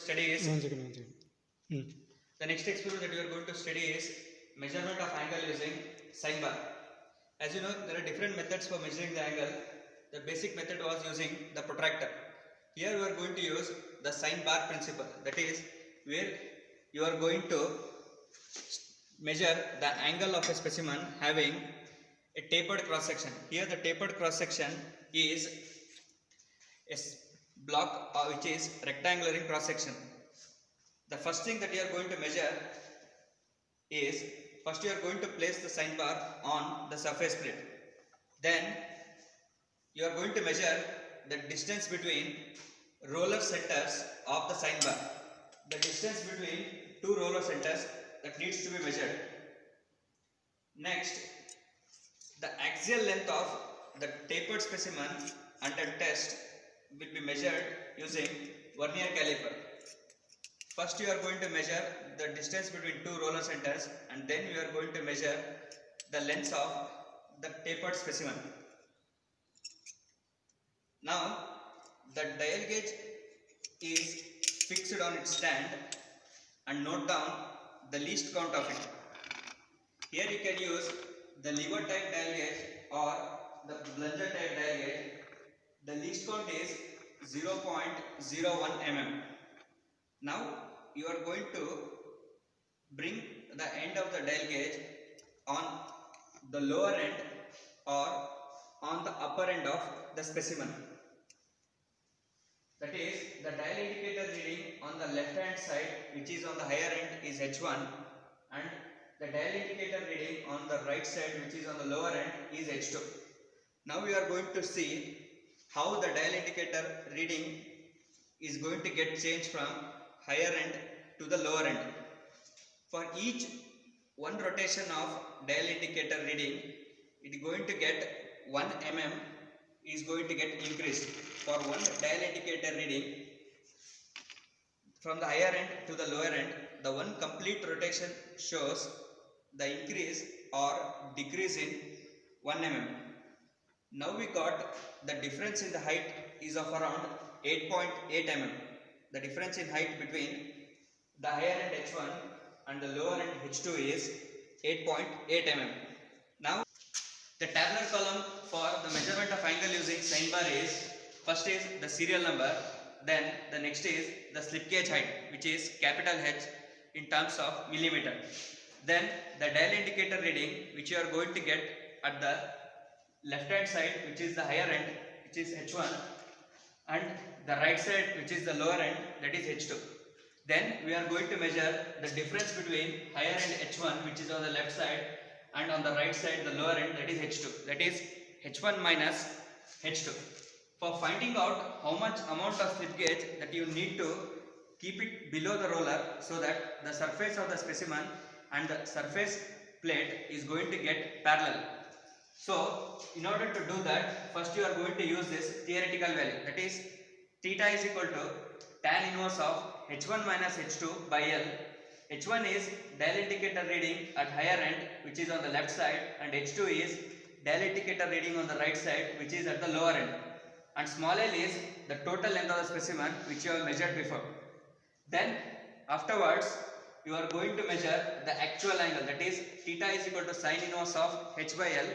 study is One second. the next experiment that we are going to study is measurement of angle using sine bar. As you know, there are different methods for measuring the angle. The basic method was using the protractor. Here we are going to use the sine bar principle. That is where you are going to measure the angle of a specimen having a tapered cross section. Here the tapered cross section is a block which is rectangular in cross section. The first thing that you are going to measure is, first you are going to place the sine bar on the surface plate. Then you are going to measure the distance between roller centers of the sine bar. The distance between two roller centers that needs to be measured. Next, the axial length of the tapered specimen under test will be measured using vernier caliper. First you are going to measure the distance between two roller centers, and then you are going to measure the length of the tapered specimen. Now the dial gauge is fixed on its stand, and note down the least count of it. Here you can use the lever type dial gauge or the plunger type dial gauge. The least count is 0.01 mm. Now you are going to bring the end of the dial gauge on the lower end or on the upper end of the specimen. That is, the dial indicator reading on the left hand side, which is on the higher end, is H1, and the dial indicator reading on the right side, which is on the lower end, is H2. Now we are going to see how the dial indicator reading is going to get changed from higher end to the lower end. For each one rotation of dial indicator reading, it is going to get 1 mm is going to get increased. For one dial indicator reading from the higher end to the lower end, the one complete rotation shows the increase or decrease in 1 mm. Now we got the difference in the height is of around 8.8 mm. The difference in height between the higher end H1 and the lower end H2 is 8.8 mm. Now the tabular column for the measurement of angle using sine bar is, first is the serial number, then the next is the slip gauge height, which is capital H in terms of millimeter. Then the dial indicator reading, which you are going to get at the left hand side, which is the higher end, which is H1, and the right side, which is the lower end, that is H2. Then we are going to measure the difference between higher end H1, which is on the left side, and on the right side, the lower end, that is H2. That is H1 minus H2. For finding out how much amount of slip gauge that you need to keep it below the roller so that the surface of the specimen and the surface plate is going to get parallel. So in order to do that, first you are going to use this theoretical value, that is theta is equal to tan inverse of H1 minus H2 by L. H1 is dial indicator reading at higher end, which is on the left side, and H2 is dial indicator reading on the right side, which is at the lower end. And small l is the total length of the specimen which you have measured before. Then afterwards you are going to measure the actual angle, that is theta is equal to sine inverse of H by L,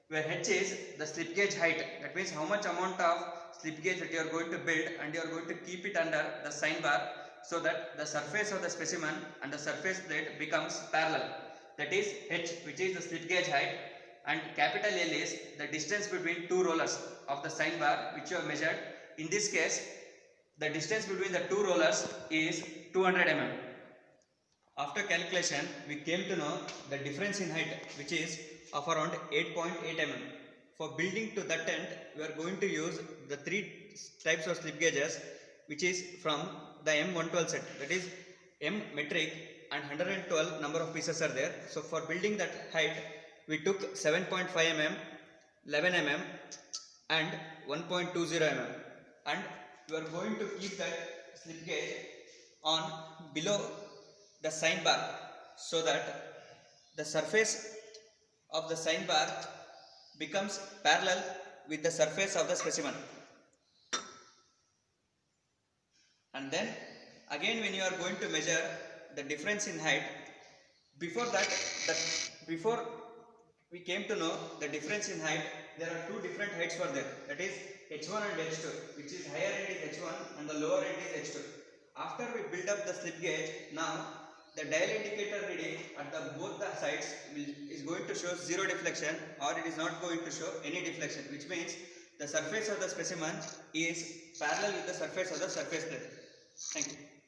where H is the slip gauge height. That means how much amount of slip gauge that you are going to build, and you are going to keep it under the sine bar so that the surface of the specimen and the surface plate becomes parallel. That is H, which is the slip gauge height, and capital L is the distance between two rollers of the sine bar which you have measured. In this case, the distance between the two rollers is 200 mm. After calculation, we came to know the difference in height, which is of around 8.8 mm. For building to that end, we are going to use the three types of slip gauges, which is from the M112 set. That is M metric, and 112 number of pieces are there. So for building that height, we took 7.5 mm, 11 mm and 1.20 mm, and we are going to keep that slip gauge on below the sine bar so that the surface of the sine bar becomes parallel with the surface of the specimen. And then Again, when you are going to measure the difference in height, before that, before we came to know the difference in height, there are two different heights for there. That is H1 and H2, which is higher end is H1 and the lower end is H2. After we build up the slip gauge, now the dial indicator reading at both the sides is going to show zero deflection, or it is not going to show any deflection, which means the surface of the specimen is parallel with the surface of the surface plate. Thank you.